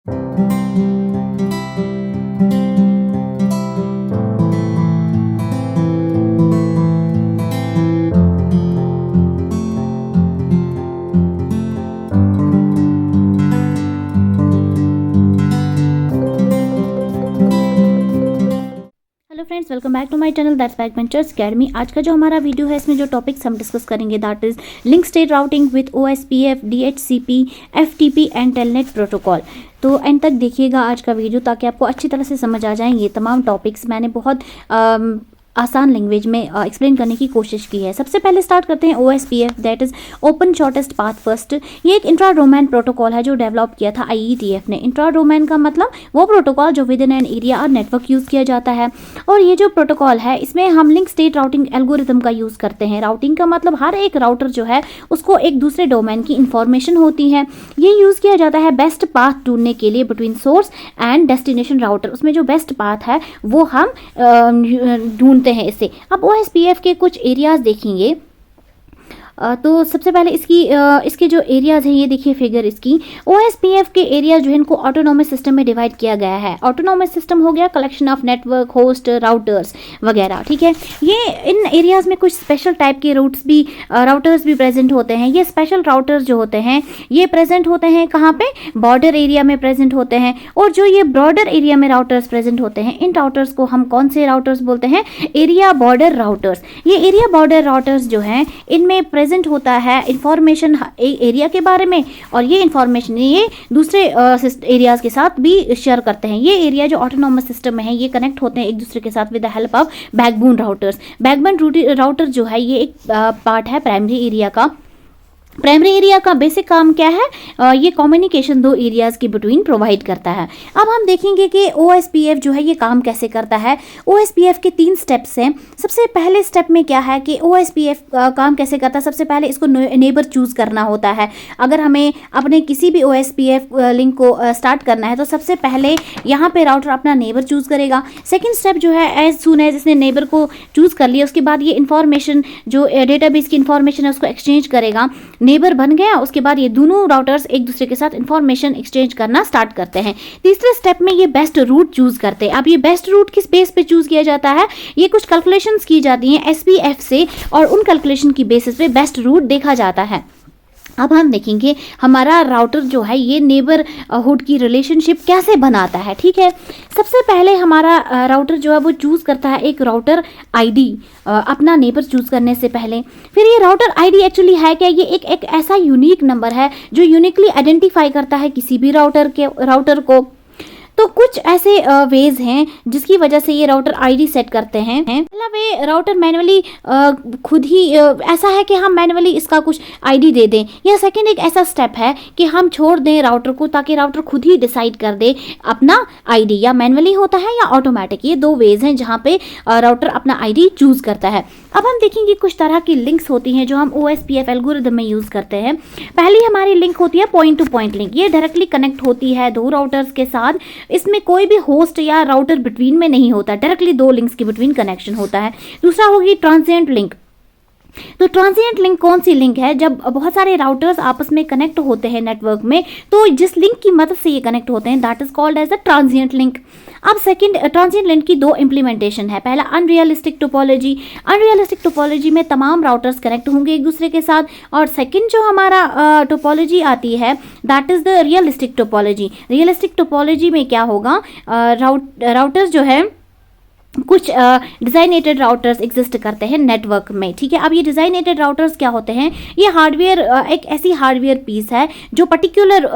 Hello friends, welcome back to my channel that's back ventures academy. आज का जो हमारा वीडियो है इसमें जो टॉपिक्स हम डिस्कस करेंगे that is link state routing with OSPF, DHCP, FTP and telnet protocol. तो एंड तक देखिएगा आज का वीडियो ताकि आपको अच्छी तरह से समझ आ जाएं ये तमाम टॉपिक्स। मैंने बहुत आसान लैंग्वेज में एक्सप्लेन करने की कोशिश की है। सबसे पहले स्टार्ट करते हैं OSPF, that is open shortest path first. ये एक इंट्रा डोमेन प्रोटोकॉल है जो डेवलप किया था IETF ने। इंट्रा डोमेन का मतलब वो प्रोटोकॉल जो विद इन एन एरिया और नेटवर्क यूज़ किया जाता है। और ये जो प्रोटोकॉल है इसमें हम लिंक स्टेट राउटिंग एल्गोरिथम का यूज़ करते हैं। राउटिंग का मतलब हर एक राउटर जो है उसको एक दूसरे डोमेन की इंफॉर्मेशन होती है। ये यूज़ किया जाता है बेस्ट पाथ ढूंढने के लिए between source and destination router. उसमें जो बेस्ट पाथ है वो हम ढूंढते हैं इससे। अब OSPF के कुछ एरियाज देखेंगे। तो सबसे पहले इसके जो एरियाज़ हैं ये देखिए फिगर इसकी। OSPF के एरिया जो है इनको ऑटोनॉमस सिस्टम में डिवाइड किया गया है। ऑटोनॉमस सिस्टम हो गया collection of network, host, routers वगैरह, ठीक है। ये इन एरियाज़ में कुछ स्पेशल टाइप के राउटर्स भी प्रेजेंट होते हैं। ये स्पेशल राउटर्स जो होते हैं ये प्रेजेंट होते हैं कहाँ पे, बॉर्डर एरिया में प्रेजेंट होते हैं। और जो ये बॉर्डर एरिया में राउटर्स प्रेजेंट होते हैं इन राउटर्स को हम कौन से राउटर्स बोलते हैं, एरिया बॉर्डर राउटर्स। ये एरिया बॉर्डर राउटर्स जो हैं इनमें प्रेजेंट होता है इंफॉर्मेशन एरिया के बारे में, और ये इंफॉर्मेशन ये दूसरे एरियाज के साथ भी शेयर करते हैं। ये एरिया जो ऑटोनॉमस सिस्टम में है ये कनेक्ट होते हैं एक दूसरे के साथ with the help of backbone routers. Backbone router जो है ये एक पार्ट है प्राइमरी एरिया का। प्राइमरी एरिया का बेसिक काम क्या है, ये कम्युनिकेशन दो एरियाज़ के बिटवीन प्रोवाइड करता है। अब हम देखेंगे कि OSPF जो है ये काम कैसे करता है। OSPF के 3 स्टेप्स हैं। सबसे पहले स्टेप में क्या है कि OSPF काम कैसे करता है, सबसे पहले इसको नेबर चूज़ करना होता है। अगर हमें अपने किसी भी OSPF लिंक को स्टार्ट करना है तो सबसे पहले यहाँ पे राउटर अपना नेबर चूज़ करेगा। सेकेंड स्टेप जो है एज सून एज इसने नेबर को चूज़ कर लिया उसके बाद ये इन्फॉर्मेशन जो डेटाबेस की इन्फॉर्मेशन है उसको एक्सचेंज करेगा। नेबर बन गया उसके बाद ये दोनों राउटर्स एक दूसरे के साथ इंफॉर्मेशन एक्सचेंज करना स्टार्ट करते हैं। तीसरे स्टेप में ये बेस्ट रूट चूज करते हैं। अब ये बेस्ट रूट किस बेस पे चूज किया जाता है, ये कुछ कैलकुलेशंस की जाती हैं SPF से और उन कैलकुलेशन की बेसिस पे बेस्ट रूट देखा जाता है। अब हम देखेंगे हमारा राउटर जो है ये नेबरहुड की रिलेशनशिप कैसे बनाता है, ठीक है। सबसे पहले हमारा राउटर जो है वो चूज़ करता है एक राउटर आईडी अपना नेबर चूज़ करने से पहले। फिर ये राउटर आईडी एक्चुअली है क्या, ये एक ऐसा यूनिक नंबर है जो यूनिकली आइडेंटिफाई करता है किसी भी राउटर को। तो कुछ ऐसे वेज हैं जिसकी वजह से ये राउटर आईडी सेट करते हैं। पहला वे राउटर मैनुअली खुद ही ऐसा है कि हम मैनुअली इसका कुछ आईडी दे दें, या सेकंड एक ऐसा स्टेप है कि हम छोड़ दें राउटर को ताकि राउटर खुद ही डिसाइड कर दे अपना आईडी, या मैनुअली होता है या ऑटोमेटिक। ये 2 वेज हैं जहाँ पे राउटर अपना आईडी चूज करता है। अब हम देखेंगे कुछ तरह की लिंक्स होती हैं जो हम OSPF एल्गोरिथम में यूज करते हैं। पहली हमारी लिंक होती है पॉइंट टू पॉइंट लिंक। ये डायरेक्टली कनेक्ट होती है 2 राउटर्स के साथ। इसमें कोई भी होस्ट या राउटर बिटवीन में नहीं होता, डायरेक्टली 2 लिंक्स के बिटवीन कनेक्शन होता है। दूसरा होगी ट्रांजिएंट लिंक। तो ट्रांजिएंट लिंक कौन सी लिंक है, जब बहुत सारे राउटर्स आपस में कनेक्ट होते हैं नेटवर्क में तो जिस लिंक की मदद से ये कनेक्ट होते हैं that is called as a transient link. अब सेकंड ट्रांजिएंट लिंक की 2 इंप्लीमेंटेशन है। पहला अनरियलिस्टिक टोपोलॉजी। अनरियलिस्टिक टोपोलॉजी में तमाम राउटर्स कनेक्ट होंगे एक दूसरे के साथ, और सेकंड जो हमारा टोपोलॉजी आती है that is the realistic topology. Realistic topology में क्या होगा, राउटर्स जो है कुछ डिज़ाइनेटेड राउटर्स एग्जिस्ट करते हैं नेटवर्क में, ठीक है। अब ये डिज़ाइनेटेड राउटर्स क्या होते हैं, ये हार्डवेयर एक ऐसी हार्डवेयर पीस है जो पर्टिकुलर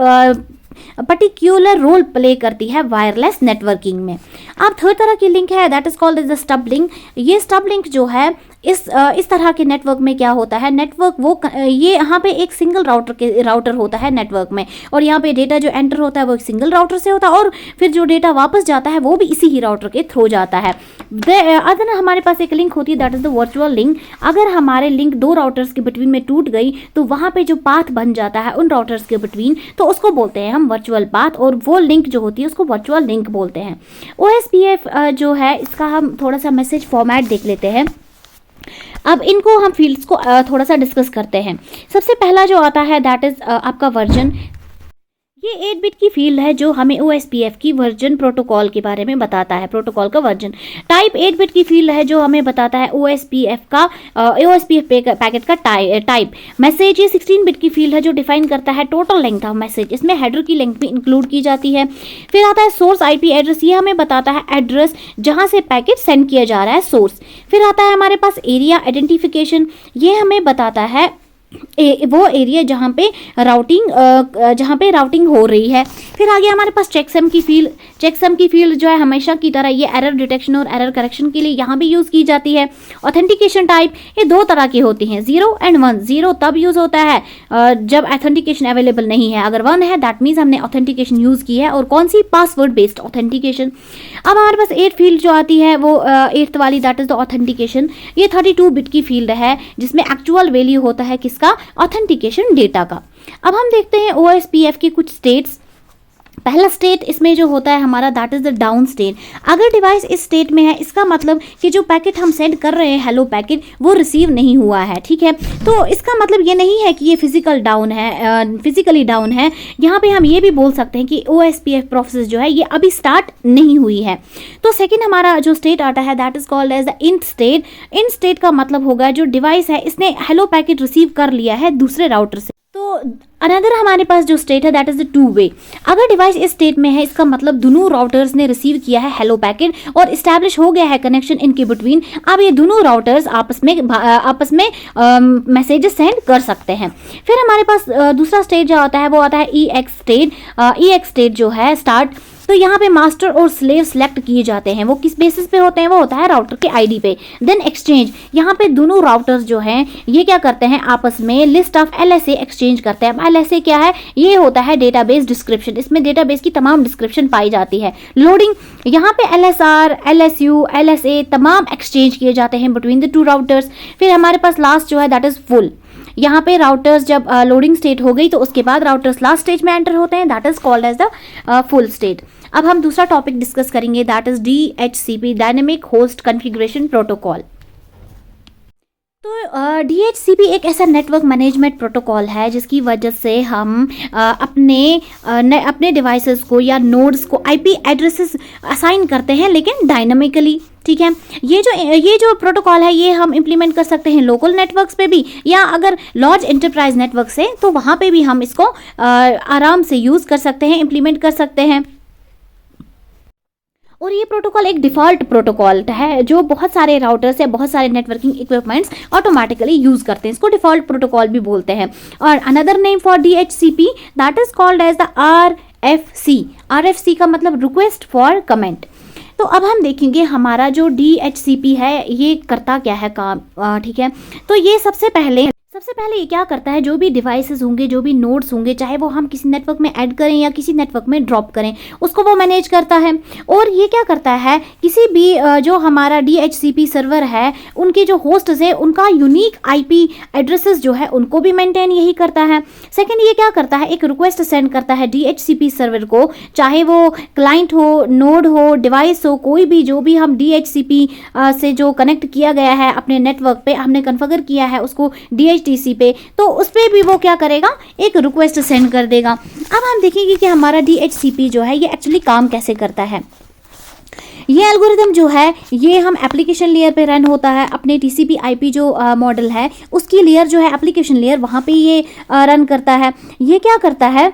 रोल प्ले करती है वायरलेस नेटवर्किंग में। अब थर्ड तरह की लिंक है that is called as the stub link. ये स्टब लिंक जो है इस तरह के नेटवर्क में क्या होता है, नेटवर्क ये यहाँ पे एक सिंगल राउटर होता है नेटवर्क में, और यहाँ पे डेटा जो एंटर होता है वो एक सिंगल राउटर से होता है, और फिर जो डेटा वापस जाता है वो भी इसी ही राउटर के थ्रू जाता है। अदर हमारे पास एक लिंक होती है that is the virtual link. अगर हमारे लिंक 2 राउटर्स के बिटवीन में टूट गई तो वहाँ पे जो पाथ बन जाता है उन राउटर्स के बिटवीन, तो उसको बोलते हैं हम वर्चुअल पाथ, और वो लिंक जो होती है उसको वर्चुअल लिंक बोलते हैं। OSPF जो है इसका हम थोड़ा सा मैसेज फॉर्मेट देख लेते हैं। अब इनको हम फील्ड्स को थोड़ा सा डिस्कस करते हैं। सबसे पहला जो आता है दैट इज आपका वर्जन। ये 8 बिट की फील्ड है जो हमें OSPF की वर्जन प्रोटोकॉल के बारे में बताता है, प्रोटोकॉल का वर्जन। टाइप 8 बिट की फील्ड है जो हमें बताता है OSPF पैकेट का टाइप। मैसेज ये 16 बिट की फील्ड है जो डिफाइन करता है टोटल लेंथ ऑफ मैसेज, इसमें हेडर की लेंथ भी इंक्लूड की जाती है। फिर आता है सोर्स IP एड्रेस, ये हमें बताता है एड्रेस जहां से पैकेट सेंड किया जा रहा है, सोर्स। फिर आता है हमारे पास एरिया आइडेंटिफिकेशन, ये हमें बताता है वो एरिया जहाँ पे राउटिंग हो रही है। फिर आगे हमारे पास चेकसम की फील्ड जो है हमेशा की तरह ये एरर डिटेक्शन और एरर करेक्शन के लिए यहाँ भी यूज़ की जाती है। ऑथेंटिकेशन टाइप ये दो तरह की होती हैं, 0 एंड 1। 0 तब यूज़ होता है जब ऑथेंटिकेशन अवेलेबल नहीं है, अगर 1 है दैट मीन्स हमने ऑथेंटिकेशन यूज़ की है, और कौन सी, पासवर्ड बेस्ड ऑथेंटिकेशन। अब हमारे पास 8 फील्ड जो आती है वो 8th वाली दैट इज द ऑथेंटिकेशन, ये 32 बिट की फील्ड है जिसमें एक्चुअल वैल्यू होता है किसका, ऑथेंटिकेशन डेटा का। अब हम देखते हैं OSPF के कुछ स्टेट्स। पहला स्टेट इसमें जो होता है हमारा that is the down state. अगर डिवाइस इस स्टेट में है इसका मतलब कि जो पैकेट हम सेंड कर रहे हैं, हेलो पैकेट, वो रिसीव नहीं हुआ है, ठीक है। तो इसका मतलब ये नहीं है कि ये फिजिकली डाउन है। यहाँ पे हम ये भी बोल सकते हैं कि OSPF प्रोसेस जो है ये अभी स्टार्ट नहीं हुई है। तो सेकेंड हमारा जो स्टेट आता है that is called as the init state. Init state का मतलब होगा जो डिवाइस है इसने हेलो पैकेट रिसीव कर लिया है दूसरे राउटर से। तो अनदर हमारे पास जो स्टेट है दैट इज द 2 वे। अगर डिवाइस इस स्टेट में है इसका मतलब दोनों राउटर्स ने रिसीव किया है हेलो पैकेट और इस्टेब्लिश हो गया है कनेक्शन इनके बिटवीन। अब ये दोनों राउटर्स आपस में मैसेजेस सेंड कर सकते हैं। फिर हमारे पास दूसरा स्टेट जो आता है वो आता है EX स्टेट। EX स्टेट जो है स्टार्ट, तो यहाँ पे मास्टर और स्लेव सेलेक्ट किए जाते हैं। वो किस बेसिस पे होते हैं, वो होता है राउटर के आईडी पे। देन एक्सचेंज, यहाँ पे दोनों राउटर्स जो हैं ये क्या करते हैं, आपस में लिस्ट ऑफ LSA एक्सचेंज करते हैं। LSA क्या है, ये होता है डेटाबेस डिस्क्रिप्शन, इसमें डेटाबेस की तमाम डिस्क्रिप्शन पाई जाती है। लोडिंग, यहाँ पे LSR, LSU, LSA तमाम एक्सचेंज किए जाते हैं बिटवीन द 2 राउटर्स। फिर हमारे पास लास्ट जो है दैट इज फुल। यहाँ पे राउटर्स जब लोडिंग स्टेट हो गई तो उसके बाद राउटर्स लास्ट स्टेज में एंटर होते हैं, that is called as the full state. अब हम दूसरा टॉपिक डिस्कस करेंगे that is DHCP, dynamic host configuration protocol. तो DHCP एक ऐसा नेटवर्क मैनेजमेंट प्रोटोकॉल है जिसकी वजह से हम अपने डिवाइसेस को या नोड्स को IP एड्रेसेस असाइन करते हैं, लेकिन डायनामिकली, ठीक है। ये जो प्रोटोकॉल है ये हम इम्प्लीमेंट कर सकते हैं लोकल नेटवर्क्स पे भी, या अगर लार्ज एंटरप्राइज नेटवर्क से तो वहाँ पे भी हम इसको आराम से यूज़ कर सकते हैं, इम्प्लीमेंट कर सकते हैं। और ये प्रोटोकॉल एक डिफ़ॉल्ट प्रोटोकॉल है जो बहुत सारे राउटर्स या बहुत सारे नेटवर्किंग इक्विपमेंट्स ऑटोमेटिकली यूज़ करते हैं, इसको डिफ़ॉल्ट प्रोटोकॉल भी बोलते हैं। और another name for DHCP that is called as the RFC। RFC का मतलब रिक्वेस्ट फॉर कमेंट। तो अब हम देखेंगे हमारा जो DHCP है ये करता क्या है काम, ठीक है। तो ये सबसे पहले ये क्या करता है, जो भी डिवाइसेस होंगे, जो भी नोड्स होंगे, चाहे वो हम किसी नेटवर्क में ऐड करें या किसी नेटवर्क में ड्रॉप करें, उसको वो मैनेज करता है। और ये क्या करता है, किसी भी जो हमारा DHCP सर्वर है उनके जो होस्ट्स है उनका यूनिक IP एड्रेसेस जो है उनको भी मेंटेन यही करता है। सेकंड, ये क्या करता है, एक रिक्वेस्ट सेंड करता है DHCP सर्वर को, चाहे वो क्लाइंट हो, नोड हो, डिवाइस हो, कोई भी जो भी हम DHCP से जो कनेक्ट किया गया है अपने नेटवर्क पे, हमने कन्फिगर किया है उसको DHCP पे, तो उस पर भी वो क्या करेगा, एक रिक्वेस्ट सेंड कर देगा। अब हम देखेंगे कि हमारा DHCP जो है ये एक्चुअली काम कैसे करता है। ये एल्गोरिदम जो है ये हम एप्लीकेशन लेयर पे रन होता है, अपने TCP/IP जो मॉडल है उसकी लेयर जो है एप्लीकेशन लेयर, वहाँ पे ये रन करता है। ये क्या करता है,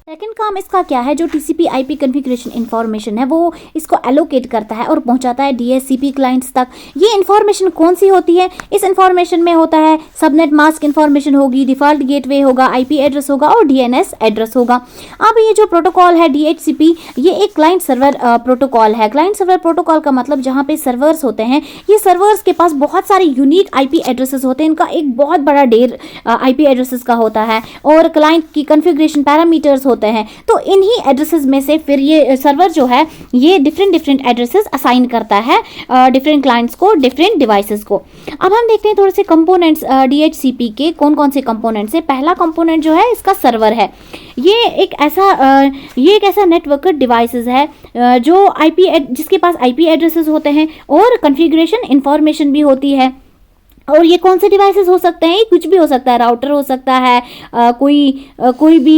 सेकंड काम इसका क्या है, जो TCP/IP कॉन्फ़िगरेशन इन्फॉर्मेशन है वो इसको एलोकेट करता है और पहुंचाता है DHCP क्लाइंट्स तक। ये इन्फॉर्मेशन कौन सी होती है, इस इन्फॉर्मेशन में होता है सबनेट मास्क इन्फॉर्मेशन होगी, डिफ़ॉल्ट गेटवे होगा, IP एड्रेस होगा और DNS एड्रेस होगा। अब ये जो प्रोटोकॉल है DHCP ये एक क्लाइंट सर्वर प्रोटोकॉल है। क्लाइंट सर्वर प्रोटोकॉल का मतलब जहाँ पे सर्वर्स होते हैं, ये सर्वर्स के पास बहुत सारे यूनिक IP एड्रेसेस होते हैं, इनका एक बहुत बड़ा ढेर IP एड्रेसेस का होता है और क्लाइंट की कॉन्फ़िगरेशन पैरामीटर्स होते हैं। तो इन्हीं एड्रेसेस में से फिर ये सर्वर जो है ये डिफरेंट एड्रेसेस असाइन करता है डिफरेंट क्लाइंट्स को, डिफरेंट डिवाइसेस को। अब हम देखते हैं थोड़े से कंपोनेंट्स DHCP के कौन कौन से कंपोनेंट्स है। पहला कंपोनेंट जो है इसका सर्वर है। ये एक ऐसा नेटवर्क डिवाइसेस है जो जिसके पास IP एड्रेसेस होते हैं और कॉन्फ़िगरेशन इंफॉर्मेशन भी होती है। और ये कौन से डिवाइसेस हो सकते हैं, ये कुछ भी हो सकता है, राउटर हो सकता है, कोई भी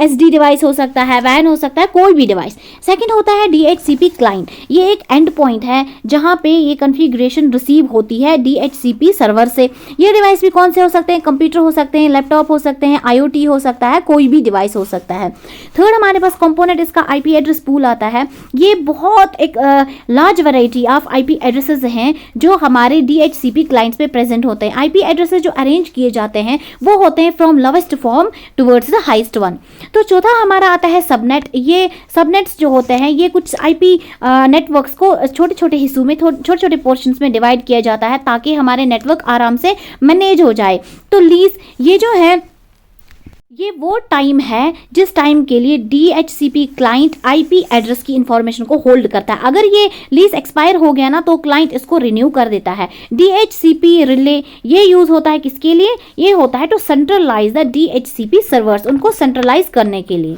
एसडी डिवाइस हो सकता है, वैन हो सकता है, कोई भी डिवाइस। सेकंड होता है DHCP क्लाइंट, ये एक एंड पॉइंट है जहां पे ये कॉन्फ़िगरेशन रिसीव होती है DHCP सर्वर से। ये डिवाइस भी कौन से हो सकते हैं, कंप्यूटर हो सकते हैं, लैपटॉप हो सकते हैं, IoT हो सकता है, कोई भी डिवाइस हो सकता है। थर्ड हमारे पास कंपोनेंट इसका IP एड्रेस पूल आता है। ये बहुत एक large variety of IP addresses हैं जो हमारे DHCP क्लाइंट्स पे प्रेजेंट होते हैं। IP एड्रेसेस जो अरेंज किए जाते हैं वो होते हैं from lowest form towards the highest one. तो चौथा हमारा आता है सबनेट। ये सबनेट्स जो होते हैं ये कुछ IP नेटवर्क्स को छोटे छोटे हिस्सों में, छोटे छोटे पोर्शंस में डिवाइड किया जाता है ताकि हमारे नेटवर्क आराम से मैनेज हो जाए। तो लीज ये जो है ये वो टाइम है जिस टाइम के लिए DHCP क्लाइंट IP एड्रेस की इंफॉर्मेशन को होल्ड करता है। अगर ये लीज एक्सपायर हो गया ना तो क्लाइंट इसको रिन्यू कर देता है। DHCP रिले ये यूज होता है किसके लिए, ये होता है to centralize the DHCP servers, उनको सेंट्रलाइज करने के लिए।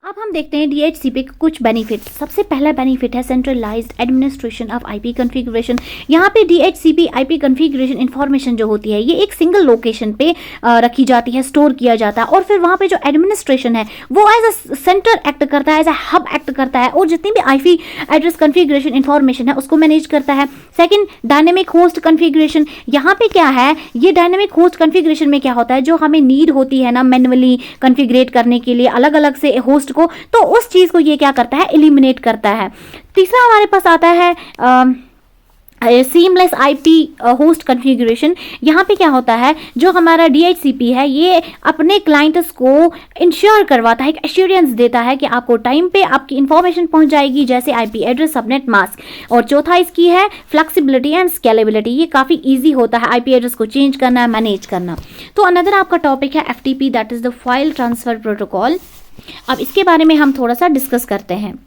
अब हम देखते हैं DHCP के कुछ बेनिफिट। सबसे पहला बेनिफिट है centralised administration of IP configuration. यहाँ पे DHCP IP कॉन्फ़िगरेशन इंफॉर्मेशन जो होती है ये एक सिंगल लोकेशन पे रखी जाती है, स्टोर किया जाता है, और फिर वहाँ पे जो एडमिनिस्ट्रेशन है वो एज अ सेंटर एक्ट करता है, एज अ हब एक्ट करता है, और जितनी भी IP एड्रेस कॉन्फ़िगरेशन इंफॉर्मेशन है उसको मैनेज करता है। Second, dynamic host configuration. यहाँ पे क्या है, ये डायनेमिक होस्ट कॉन्फ़िगरेशन में क्या होता है, जो हमें नीड होती है ना मैन्युअली कॉन्फ़िगरेट करने के लिए अलग अलग से होस्ट को, तो उस चीज को ये क्या करता है, एलिमिनेट करता है। तीसरा हमारे पास आता है सीमलेस IP होस्ट कॉन्फ़िगरेशन। यहाँ पे क्या होता है, जो हमारा DHCP है ये अपने क्लाइंट्स को इंश्योर करवाता है, एक एश्योरेंस देता है कि आपको टाइम पे आपकी इंफॉर्मेशन पहुंच जाएगी, जैसे IP एड्रेस, सबनेट, मास्क। और चौथा इसकी है फ्लेक्सिबिलिटी एंड स्केलेबिलिटी। ये काफ़ी ईजी होता है IP एड्रेस को चेंज करना, मैनेज करना। तो अनदर आपका टॉपिक है FTP, that is the file transfer protocol. अब इसके बारे में हम थोड़ा सा डिस्कस करते हैं।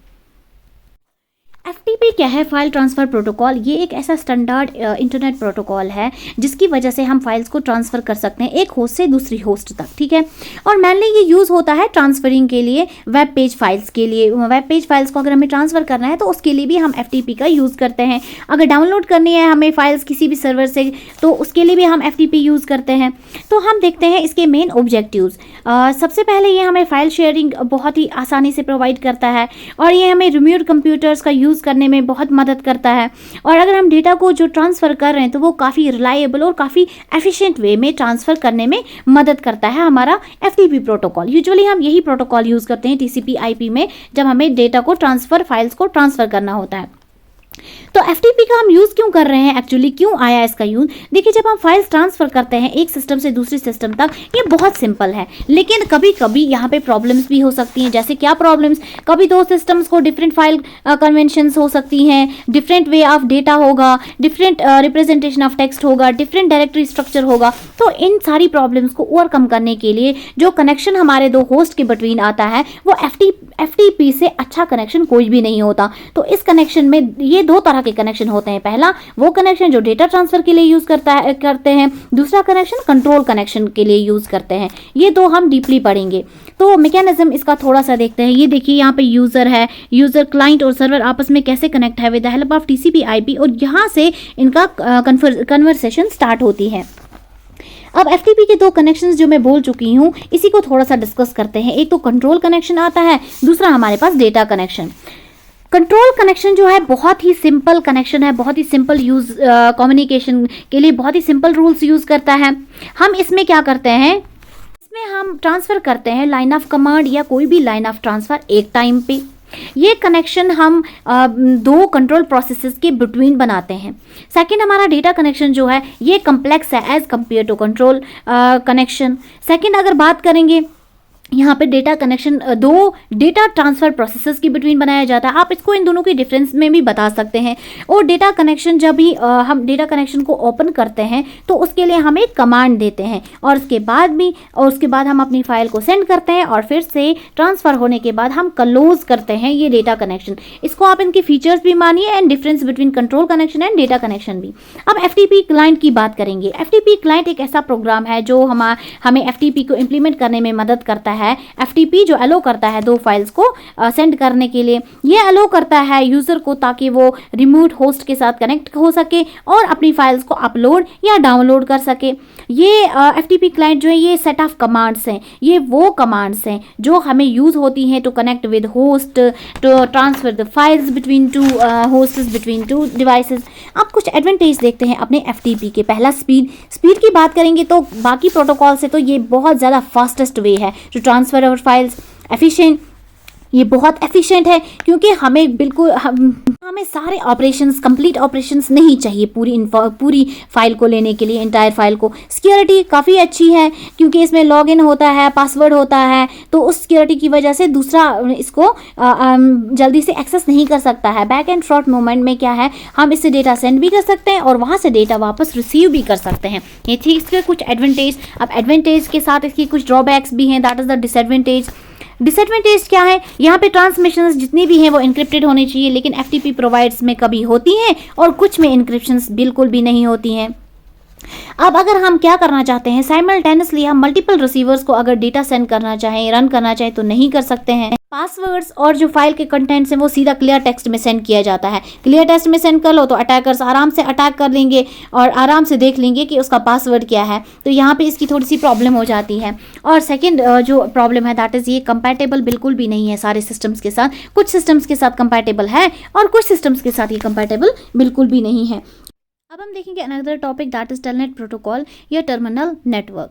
FTP क्या है, फाइल ट्रांसफ़र प्रोटोकॉल। ये एक ऐसा स्टैंडर्ड इंटरनेट प्रोटोकॉल है जिसकी वजह से हम फाइल्स को ट्रांसफ़र कर सकते हैं एक होस्ट से दूसरी होस्ट तक, ठीक है। और मेनली ये यूज़ होता है ट्रांसफरिंग के लिए, वेब पेज फाइल्स के लिए। वेब पेज फाइल्स को अगर हमें ट्रांसफ़र करना है तो उसके लिए भी हम FTP का यूज़ करते हैं। अगर डाउनलोड करनी है हमें फाइल्स किसी भी सर्वर से तो उसके लिए भी हम FTP यूज़ करते हैं। तो हम देखते हैं इसके मेन ऑब्जेक्टिव्स। सबसे पहले ये हमें फाइल शेयरिंग बहुत ही आसानी से प्रोवाइड करता है, और ये हमें रिमोट कंप्यूटर्स का यूज़ करने में बहुत मदद करता है। और अगर हम डेटा को जो ट्रांसफ़र कर रहे हैं तो वो काफ़ी रिलायबल और काफ़ी एफिशिएंट वे में ट्रांसफ़र करने में मदद करता है हमारा FTP प्रोटोकॉल। यूजुअली हम यही प्रोटोकॉल यूज़ करते हैं TCP/IP में जब हमें डेटा को ट्रांसफ़र, फाइल्स को ट्रांसफ़र करना होता है। तो FTP का हम यूज़ क्यों कर रहे हैं, एक्चुअली क्यों आया इसका यूज़। देखिए, जब हम फाइल्स ट्रांसफ़र करते हैं एक सिस्टम से दूसरे सिस्टम तक, ये बहुत सिंपल है, लेकिन कभी कभी यहाँ पे प्रॉब्लम्स भी हो सकती हैं। जैसे क्या प्रॉब्लम्स, कभी दो सिस्टम्स को डिफरेंट फाइल कन्वेंशंस हो सकती हैं, डिफरेंट वे ऑफ डेटा होगा, डिफरेंट रिप्रेजेंटेशन ऑफ टेक्स्ट होगा, डिफरेंट डायरेक्टरी स्ट्रक्चर होगा। तो इन सारी प्रॉब्लम्स को ओवरकम करने के लिए जो कनेक्शन हमारे दो होस्ट के बिटवीन आता है वो FTP से अच्छा कनेक्शन कोई भी नहीं होता। तो इस कनेक्शन में ये दो तरह के कनेक्शन होते हैं। पहला वो कनेक्शन जो डेटा ट्रांसफर के लिए यूज करते हैं, दूसरा कनेक्शन कंट्रोल कनेक्शन के लिए यूज करते हैं। ये दो हम डीपली पढ़ेंगे। तो मैकेनिज्म इसका थोड़ा सा देखते हैं। ये देखिए, यहाँ पे यूजर है, यूजर क्लाइंट और सर्वर आपस में कैसे कनेक्ट है with the help of TCP/IP, और यहाँ से इनका कन्वर्सेशन स्टार्ट होती है। अब FTP के दो कनेक्शंस जो मैं बोल चुकी हूँ, इसी को थोड़ा सा डिस्कस करते हैं। एक तो कंट्रोल कनेक्शन आता है, दूसरा हमारे पास डेटा कनेक्शन। कंट्रोल कनेक्शन जो है बहुत ही सिंपल कनेक्शन है, बहुत ही सिंपल यूज कम्युनिकेशन के लिए बहुत ही सिंपल रूल्स यूज करता है। हम इसमें क्या करते हैं, इसमें हम ट्रांसफर करते हैं लाइन ऑफ कमांड या कोई भी लाइन ऑफ ट्रांसफर एक टाइम पे। ये कनेक्शन हम दो कंट्रोल प्रोसेसेस के बिटवीन बनाते हैं। सेकंड, हमारा डेटा कनेक्शन जो है ये कम्प्लेक्स है as compare to control connection. Second, अगर बात करेंगे यहाँ पे डेटा कनेक्शन दो डेटा ट्रांसफ़र प्रोसेसेस के बिटवीन बनाया जाता है। आप इसको इन दोनों के डिफरेंस में भी बता सकते हैं। और डेटा कनेक्शन जब भी हम डेटा कनेक्शन को ओपन करते हैं तो उसके लिए हम एक कमांड देते हैं, और उसके बाद हम अपनी फाइल को सेंड करते हैं, और फिर से ट्रांसफ़र होने के बाद हम क्लोज करते हैं ये डेटा कनेक्शन। इसको आप इनके फीचर्स भी मानिए and difference between control connection and data connection भी। अब FTP क्लाइंट की बात करेंगे। FTP क्लाइंट एक ऐसा प्रोग्राम है जो हमें FTP को इम्प्लीमेंट करने में मदद करता है। है FTP जो अलो करता है दो फाइल्स को सेंड करने के लिए। ये अलो करता है यूज़र को ताकि वो रिमोट होस्ट के साथ कनेक्ट हो सके और अपनी फाइल्स को अपलोड या डाउनलोड कर सके। ये FTP क्लाइंट जो है ये सेट ऑफ कमांड्स हैं, ये वो कमांड्स हैं जो हमें यूज़ होती हैं to connect with host, to transfer the files between two hosts, between two devices. अब कुछ एडवांटेज देखते हैं अपने FTP के। पहला स्पीड की बात करेंगे तो बाकी प्रोटोकॉल से तो ये बहुत ज़्यादा फास्टेस्ट वे है to transfer our files. Efficient, ये बहुत एफिशिएंट है क्योंकि हमें सारे ऑपरेशंस, कंप्लीट ऑपरेशंस नहीं चाहिए पूरी फाइल को लेने के लिए, इंटायर फाइल को। सिक्योरिटी काफ़ी अच्छी है क्योंकि इसमें लॉगिन होता है, पासवर्ड होता है, तो उस सिक्योरिटी की वजह से दूसरा इसको जल्दी से एक्सेस नहीं कर सकता है। बैक एंड फ्रंट मोमेंट में क्या है, हम इससे डेटा सेंड भी कर सकते हैं और वहाँ से डेटा वापस रिसीव भी कर सकते हैं। ये थी इसके कुछ एडवांटेज। अब एडवांटेज के साथ इसकी कुछ ड्रॉबैक्स भी हैं, that is the disadvantage. Disadvantage क्या है, यहाँ पे ट्रांसमिशंस जितनी भी हैं वो इंक्रिप्टेड होनी चाहिए, लेकिन FTP प्रोवाइड्स में कभी होती हैं और कुछ में इंक्रिप्शंस बिल्कुल भी नहीं होती हैं। अब अगर हम क्या करना चाहते हैं, साइमल्टेनियसली हम मल्टीपल रिसीवर्स को अगर डेटा सेंड करना चाहें, रन करना चाहें तो नहीं कर सकते हैं। पासवर्ड्स और जो फाइल के कंटेंट्स हैं वो सीधा क्लियर टेक्स्ट में सेंड किया जाता है। क्लियर टेक्स्ट में सेंड कर लो तो अटैकर्स आराम से अटैक कर लेंगे और आराम से देख लेंगे कि उसका पासवर्ड क्या है, तो यहाँ पे इसकी थोड़ी सी प्रॉब्लम हो जाती है। और सेकंड जो प्रॉब्लम है दैट इज़ ये कंपैटिबल बिल्कुल भी नहीं है सारे सिस्टम्स के साथ। कुछ सिस्टम्स के साथ कंपैटिबल है और कुछ सिस्टम्स के साथ ये कंपैटिबल बिल्कुल भी नहीं है। अब हम देखेंगे another topic that is telnet protocol या टर्मिनल नेटवर्क।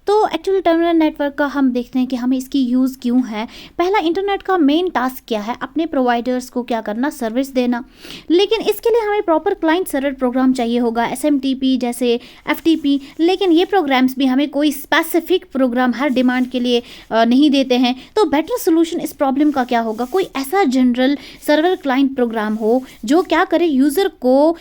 तो एक्चुअली टर्मिनल नेटवर्क का हम देखते हैं कि हमें इसकी यूज़ क्यों है। पहला, इंटरनेट का मेन टास्क क्या है, अपने प्रोवाइडर्स को क्या करना, सर्विस देना। लेकिन इसके लिए हमें प्रॉपर क्लाइंट सर्वर प्रोग्राम चाहिए होगा, SMTP जैसे FTP। लेकिन ये प्रोग्राम्स भी हमें कोई स्पेसिफिक प्रोग्राम हर डिमांड के लिए नहीं देते हैं। तो बेटर सोल्यूशन इस प्रॉब्लम का क्या होगा, कोई ऐसा जनरल सर्वर क्लाइंट प्रोग्राम हो जो क्या करे, यूज़र को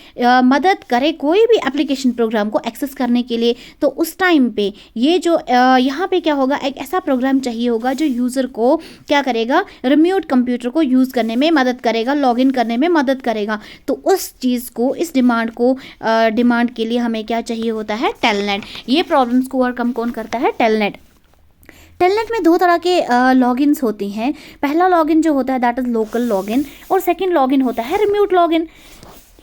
मदद करे कोई भी एप्लीकेशन प्रोग्राम को एक्सेस करने के लिए। तो उस टाइम पे ये जो यहाँ पे क्या होगा, एक ऐसा प्रोग्राम चाहिए होगा जो यूज़र को क्या करेगा, रिमोट कंप्यूटर को यूज़ करने में मदद करेगा, लॉगिन करने में मदद करेगा। तो उस चीज़ को, इस डिमांड के लिए हमें क्या चाहिए होता है, टेलनेट। ये प्रॉब्लम्स को ओवरकम कौन करता है, टेलनेट। टेलनेट में दो तरह के लॉगिन्स होती हैं। पहला लॉगिन जो होता है दैट इज़ लोकल लॉगिन और सेकंड लॉगिन होता है रिमोट लॉगिन।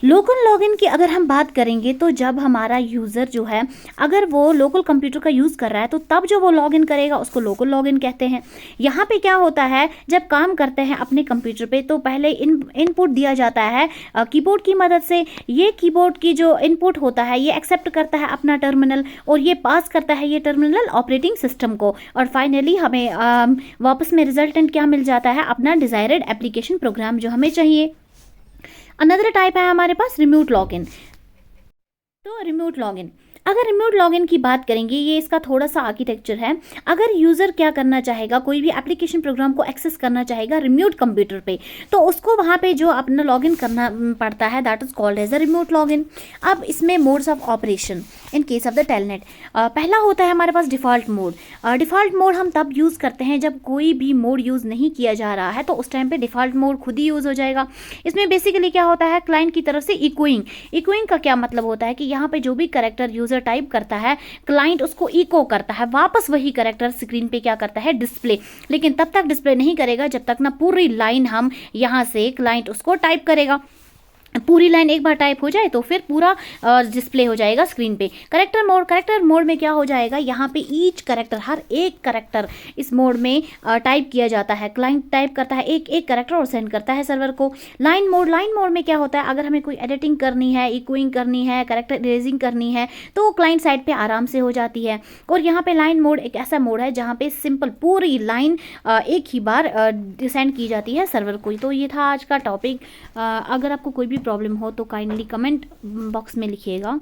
लोकल लॉगिन की अगर हम बात करेंगे तो जब हमारा यूज़र जो है अगर वो लोकल कंप्यूटर का यूज़ कर रहा है तो तब जो वो लॉगिन करेगा उसको लोकल लॉगिन कहते हैं। यहाँ पे क्या होता है, जब काम करते हैं अपने कंप्यूटर पे तो पहले इनपुट दिया जाता है कीबोर्ड की मदद से। ये कीबोर्ड की जो इनपुट होता है ये एक्सेप्ट करता है अपना टर्मिनल और ये पास करता है ये टर्मिनल ऑपरेटिंग सिस्टम को, और फाइनली हमें वापस में रिजल्टेंट क्या मिल जाता है, अपना डिज़ायर्ड एप्लीकेशन प्रोग्राम जो हमें चाहिए। अनदर टाइप है हमारे पास रिमोट लॉगिन। तो रिमोट लॉगिन, अगर रिमोट लॉगिन की बात करेंगे, ये इसका थोड़ा सा आर्किटेक्चर है। अगर यूज़र क्या करना चाहेगा, कोई भी एप्लीकेशन प्रोग्राम को एक्सेस करना चाहेगा रिमोट कंप्यूटर पे, तो उसको वहाँ पे जो अपना लॉगिन करना पड़ता है that is called as a remote login. अब इसमें modes of operation in case of the telnet, पहला होता है हमारे पास डिफ़ॉल्ट मोड। डिफ़ॉल्ट मोड हम तब यूज़ करते हैं जब कोई भी मोड यूज़ नहीं किया जा रहा है, तो उस टाइम पे डिफ़ॉल्ट मोड खुद ही यूज़ हो जाएगा। इसमें बेसिकली क्या होता है, क्लाइंट की तरफ से इकोइंग का क्या मतलब होता है कि यहाँ पे जो भी कैरेक्टर यूज़र टाइप करता है क्लाइंट उसको इको करता है, वापस वही कैरेक्टर स्क्रीन पे क्या करता है, डिस्प्ले। लेकिन तब तक डिस्प्ले नहीं करेगा जब तक ना पूरी लाइन हम यहाँ से क्लाइंट उसको टाइप करेगा। पूरी लाइन एक बार टाइप हो जाए तो फिर पूरा डिस्प्ले हो जाएगा स्क्रीन पे। करेक्टर मोड में क्या हो जाएगा, यहाँ पे ईच करेक्टर, हर एक करेक्टर इस मोड में टाइप किया जाता है। क्लाइंट टाइप करता है एक एक करेक्टर और सेंड करता है सर्वर को। लाइन मोड में क्या होता है, अगर हमें कोई एडिटिंग करनी है, इकोइंग करनी है, करेक्टर इरेजिंग करनी है तो क्लाइंट साइड पे आराम से हो जाती है। और यहाँ पे लाइन मोड एक ऐसा मोड है जहाँ पे सिंपल पूरी लाइन एक ही बार सेंड की जाती है सर्वर को। तो ये था आज का टॉपिक। अगर आपको कोई भी प्रॉब्लम हो तो काइंडली कमेंट बॉक्स में लिखिएगा।